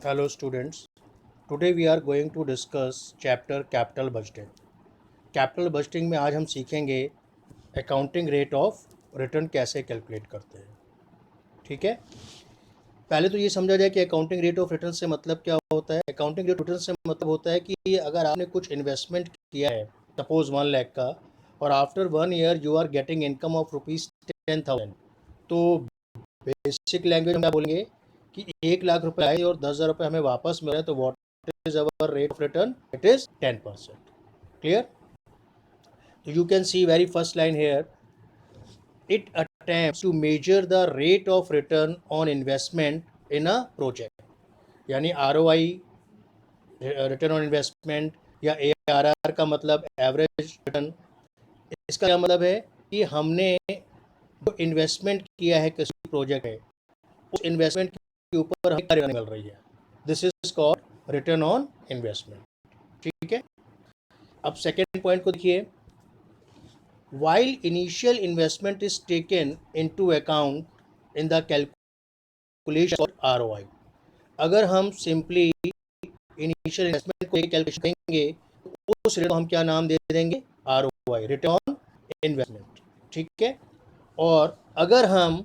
Hello students. Today we are going to discuss chapter capital budgeting. Capital budgeting में आज हम सीखेंगे accounting rate of return कैसे calculate करते हैं। ठीक है, पहले तो ये समझा जाए कि अकाउंटिंग रेट ऑफ रिटर्न से मतलब क्या होता है। अकाउंटिंग रेट ऑफ रिटर्न से मतलब होता है कि अगर आपने कुछ इन्वेस्टमेंट किया है सपोज 1 लाख का और after 1 year you are getting income of ₹10,000, तो बेसिक लैंग्वेज में क्या बोलेंगे कि 1 लाख रुपए आए और 10,000 रुपये हमें वापस मिल रहे हैं, तो what is our rate of return? It is 10%। Clear? तो you can see very first line here, it attempts to measure the rate of return on investment in a project। यानी ROI, रिटर्न ऑन इन्वेस्टमेंट, या ARR का मतलब average return. इसका क्या मतलब है कि हमने जो इन्वेस्टमेंट किया है किसी प्रोजेक्ट में, उस इन्वेस्टमेंट के ऊपर हमें क्या रिटर्न मिल रही है। This is called return on investment. ठीक है, अब सेकेंड पॉइंट को देखिए। While initial investment is taken into account in the calculation of ROI, अगर हम सिंपली इनिशियल इन्वेस्टमेंट को कैलकुलेशन करेंगे तो उस रेट को हम क्या नाम दे देंगे? ROI, return on investment. ठीक है, और अगर हम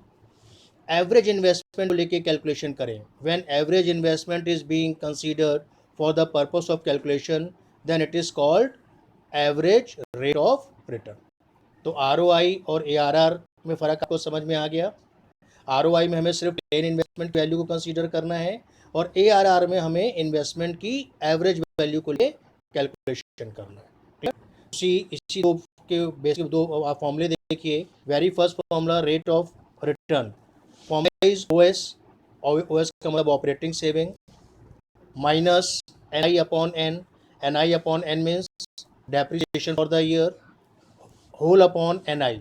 एवरेज इन्वेस्टमेंट को लेके कैलकुलेशन करें, when average investment is being considered for the purpose of calculation, then it is called average rate of return. तो ROI और ARR में फ़र्क आपको समझ में आ गया। ROI में हमें सिर्फ टेन इन्वेस्टमेंट वैल्यू को कंसीडर करना है और ARR में हमें इन्वेस्टमेंट की एवरेज वैल्यू को लिए कैलकुलेशन करना है। इसी इसी दो के बेसिक दो आप फॉर्मूले देखिए। Very first formula rate of return, formula is OS। OS का मतलब operating saving minus NI upon N। NI upon N means depreciation for the year, whole upon NI।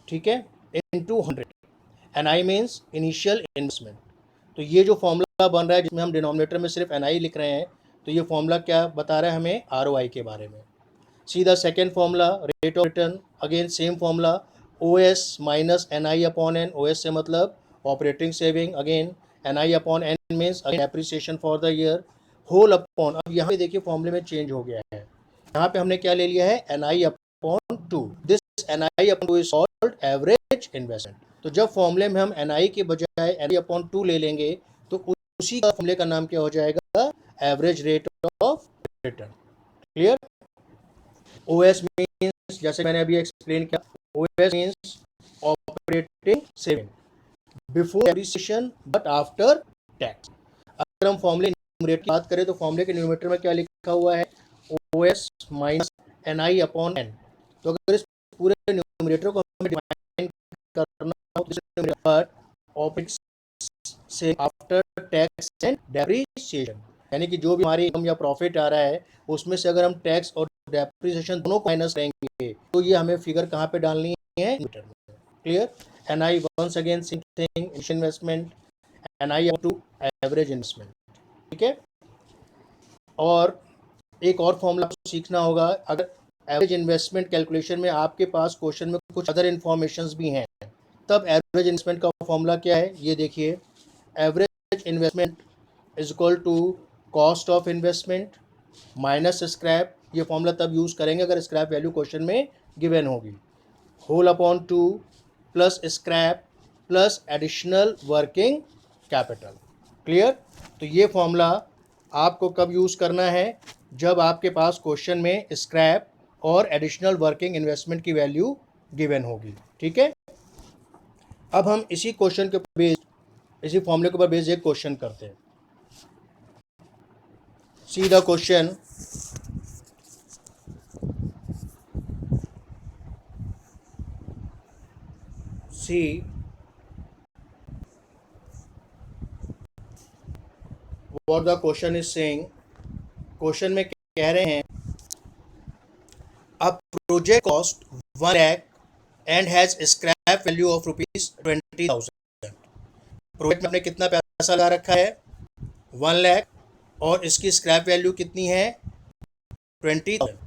ठीक है, into 100। NI means initial investment. तो ये जो formula बन रहा है जिसमें हम डिनोमिनेटर में सिर्फ NI लिख रहे हैं, तो ये फॉर्मूला क्या बता रहा है हमें? ROI के बारे में। See the second formula rate of return, again same formula OS minus NI upon N। OS से मतलब operating saving, again NI upon N means appreciation for the year, whole upon. अब यहाँ पे देखिए फॉर्मूले में चेंज हो गया है। यहाँ पे हमने क्या ले लिया है? NI upon 2। This NI upon 2 is called average investment. तो जब फॉर्मूले में हम NI के बजाय NI अपॉन 2 ले लेंगे तो उसी का फॉर्मूले का नाम क्या हो जाएगा? Average rate of return. Clear? OS means, जैसे मैंने अभी एक्सप्लेन किया, OS means operating saving before depreciation but after tax. अगर हम फॉर्मूले न्यूमरेटर की बात करें तो फॉर्मूले के न्यूमरेटर में क्या लिखा हुआ है? OS minus NI upon N। तो अगर इस पूरे न्यूमरेटर को हमें डिफाइन करना हो तो बट ऑपरेटिंग से आफ्टर टैक्स एंड डेप्रिसिएशन, यानी कि जो भी हमारी इनकम या प्रॉफिट आ रहा है उसमें से अगर हम टैक्स और डेप्रिसिएशन दोनों को माइनस करेंगे तो ये हमें फिगर कहाँ पे डालनी है? Clear? NI once again same thing, initial investment, NI up to average investment. ठीक है, और एक और फॉर्मूला आपको सीखना होगा। अगर एवरेज इन्वेस्टमेंट कैलकुलेशन में आपके पास क्वेश्चन में कुछ अदर इन्फॉर्मेशन भी हैं, तब एवरेज इन्वेस्टमेंट का फॉर्मूला क्या है ये देखिए। Average investment is equal to cost of investment minus scrap. ये फॉर्मूला तब यूज़ करेंगे अगर स्क्रैप वैल्यू क्वेश्चन में गिवन होगी। Whole upon 2 plus scrap plus additional working capital. Clear? तो ये फॉर्मूला आपको कब यूज़ करना है? जब आपके पास क्वेश्चन में स्क्रैप और एडिशनल वर्किंग इन्वेस्टमेंट की वैल्यू गिवन होगी। ठीक है, अब हम इसी क्वेश्चन के बेस, इसी फॉर्मूले के ऊपर बेस एक क्वेश्चन करते हैं। See the question, see what the question is saying. Question में कह रहे हैं a project cost 1 lakh and has scrap value of ₹20,000। Project में आपने कितना पैसा लगा रखा है? 1 लाख, और इसकी स्क्रैप वैल्यू कितनी है? 20,000।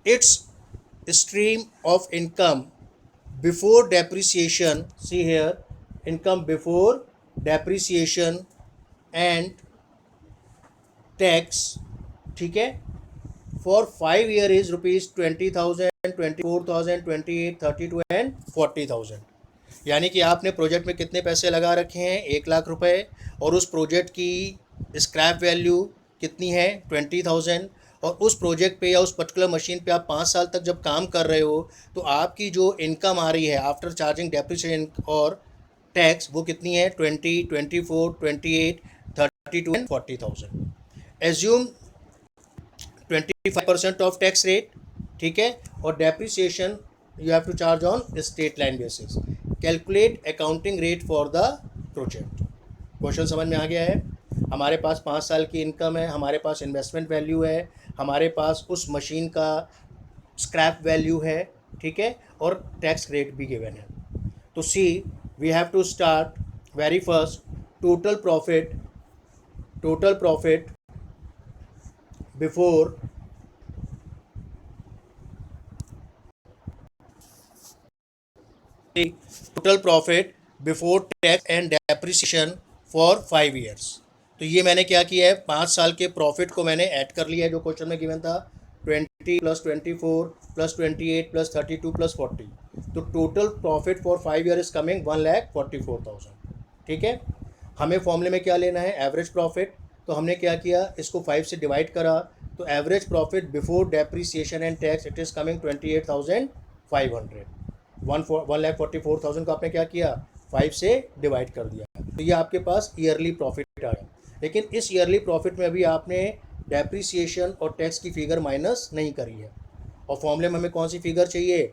It's stream of income before depreciation, see here, income before depreciation and tax, ठीक है, फॉर 5 ईयर इज ₹20,000, 24,000, 28, 32 एंड 40,000। यानी कि आपने प्रोजेक्ट में कितने पैसे लगा रखे हैं, 1,00,000 रुपए, और उस प्रोजेक्ट की स्क्रैप वैल्यू कितनी है, 20,000। और उस प्रोजेक्ट पे या उस पर्टिकुलर मशीन पे आप 5 साल तक जब काम कर रहे हो तो आपकी जो इनकम आ रही है आफ्टर चार्जिंग डेप्रिसिएशन और टैक्स वो कितनी है, 20, 24, 28, 32 and 40,000। Assume 25% of tax rate, ठीक है, और depreciation you have to charge on straight line basis. Calculate accounting rate for the project. Question समझ में आ गया है? हमारे पास 5 साल की इनकम है, हमारे पास इन्वेस्टमेंट वैल्यू है, हमारे पास उस मशीन का स्क्रैप वैल्यू है, ठीक है, और टैक्स रेट भी गिवन है। तो see we have to start very first total profit before total profit before tax and depreciation for 5 years. तो ये मैंने क्या किया है, 5 साल के प्रॉफिट को मैंने ऐड कर लिया है जो क्वेश्चन में गिवन था, 20 + 24 + 28 + 32 + 40। तो total profit for 5 year is coming 1,44,000, ठीक है। हमें फॉर्मूले में क्या लेना है, एवरेज प्रॉफिट। तो हमने क्या किया, इसको 5 से डिवाइड करा, तो average profit before depreciation and tax it is coming 28,500। 1,44,000 को आपने क्या किया, 5 से डिवाइड कर दिया, तो ये आपके पास ईयरली प्रॉफिट आया। लेकिन इस ईयरली प्रॉफिट में अभी आपने डेप्रिसिएशन और टैक्स की फिगर माइनस नहीं करी है, और फॉर्मूले में हमें कौन सी फिगर चाहिए,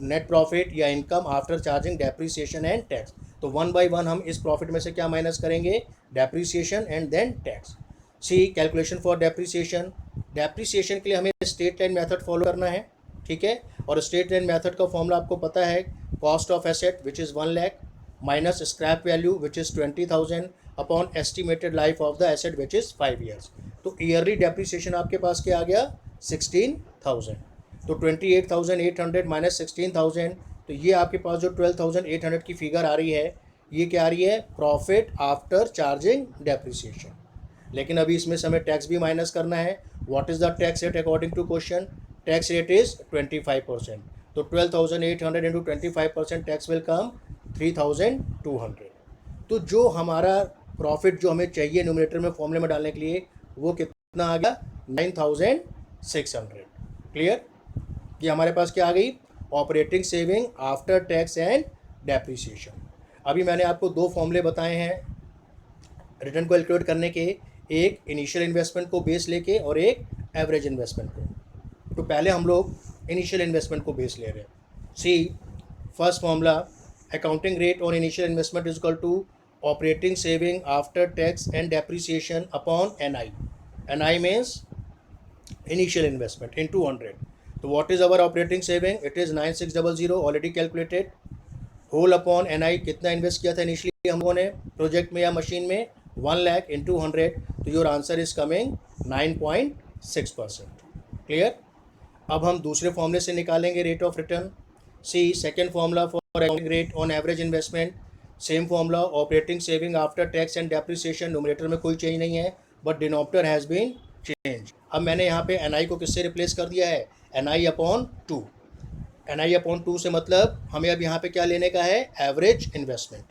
नेट प्रॉफिट या income after charging depreciation and tax. तो 1 बाय 1 हम इस प्रॉफिट में से क्या माइनस करेंगे, depreciation and then tax. See calculation for depreciation. Depreciation के लिए हमें स्ट्रेट लाइन मेथड फॉलो करना है, ठीक है, और स्ट्रेट लाइन मेथड का फॉर्मूला आपको पता है, cost of asset which is 1 lakh minus scrap value which is 20,000 upon estimated life of the asset which is 5 years. तो ईयरली डेप्रिसिएशन आपके पास क्या आ गया, 16,000। तो 28,800 माइनस 16,000, तो ये आपके पास जो 12,800 की फिगर आ रही है, ये क्या आ रही है, प्रॉफिट आफ्टर चार्जिंग डेप्रिसिएशन। लेकिन अभी इसमें से हमें टैक्स भी माइनस करना है। What is the tax rate according to question, tax rate is 25%। तो 12,800 इंटू 25% टैक्स विल कम 3,200। तो जो हमारा प्रॉफिट जो हमें चाहिए न्यूमरेटर में फॉर्मूले में डालने के लिए, वो कितना आ गया, 9,600। क्लियर? कि हमारे पास क्या आ गई, operating saving after tax and depreciation. अभी मैंने आपको 2 फॉर्मूले बताए हैं रिटर्न को कैलकुलेट करने के, एक इनिशियल इन्वेस्टमेंट को बेस लेके और एक एवरेज इन्वेस्टमेंट को। तो पहले हम लोग इनिशियल इन्वेस्टमेंट को बेस ले रहे हैं। See first formula, accounting rate on initial investment is equal to operating saving after tax and depreciation upon NI। NI means initial investment into 100। तो what is our operating saving, it is 9,600 already calculated, whole upon NI कितना invest किया था initially हम लोगों ने project में या machine में, 1 लाख इंटू 100। तो your answer is coming 9.6%। Clear? अब हम दूसरे फॉर्मूले से निकालेंगे rate of return. See second formula for accounting rate on average investment, same formula, operating saving after tax and depreciation. Numerator में कोई चेंज नहीं है, but denominator has been change. अब मैंने यहाँ पे NI को किससे रिप्लेस कर दिया है, NI अपॉन 2। NI अपॉन 2 से मतलब हमें अब यहाँ पे क्या लेने का है, एवरेज इन्वेस्टमेंट,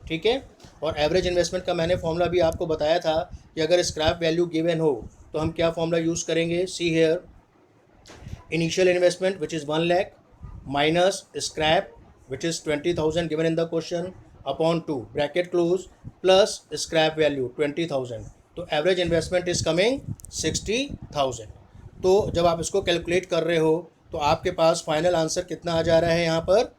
ठीक है। और एवरेज इन्वेस्टमेंट का मैंने फॉर्मूला भी आपको बताया था कि अगर स्क्रैप वैल्यू गिवन हो तो हम क्या फॉर्मूला यूज़ करेंगे। See here, initial investment which is 1 lakh minus scrap which is 20,000 given in the question upon 2 bracket close plus scrap value 20,000। तो एवरेज इन्वेस्टमेंट इज कमिंग 60,000। तो जब आप इसको कैलकुलेट कर रहे हो तो आपके पास फाइनल आंसर कितना आ जा रहा है यहाँ पर,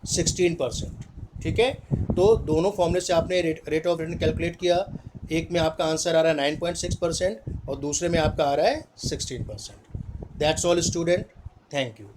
16%, ठीक है। तो दोनों फॉर्मूले से आपने रेट ऑफ रिटर्न कैलकुलेट किया, एक में आपका आंसर आ रहा है 9.6% और दूसरे में आपका आ रहा है 16%। That's all student, thank you.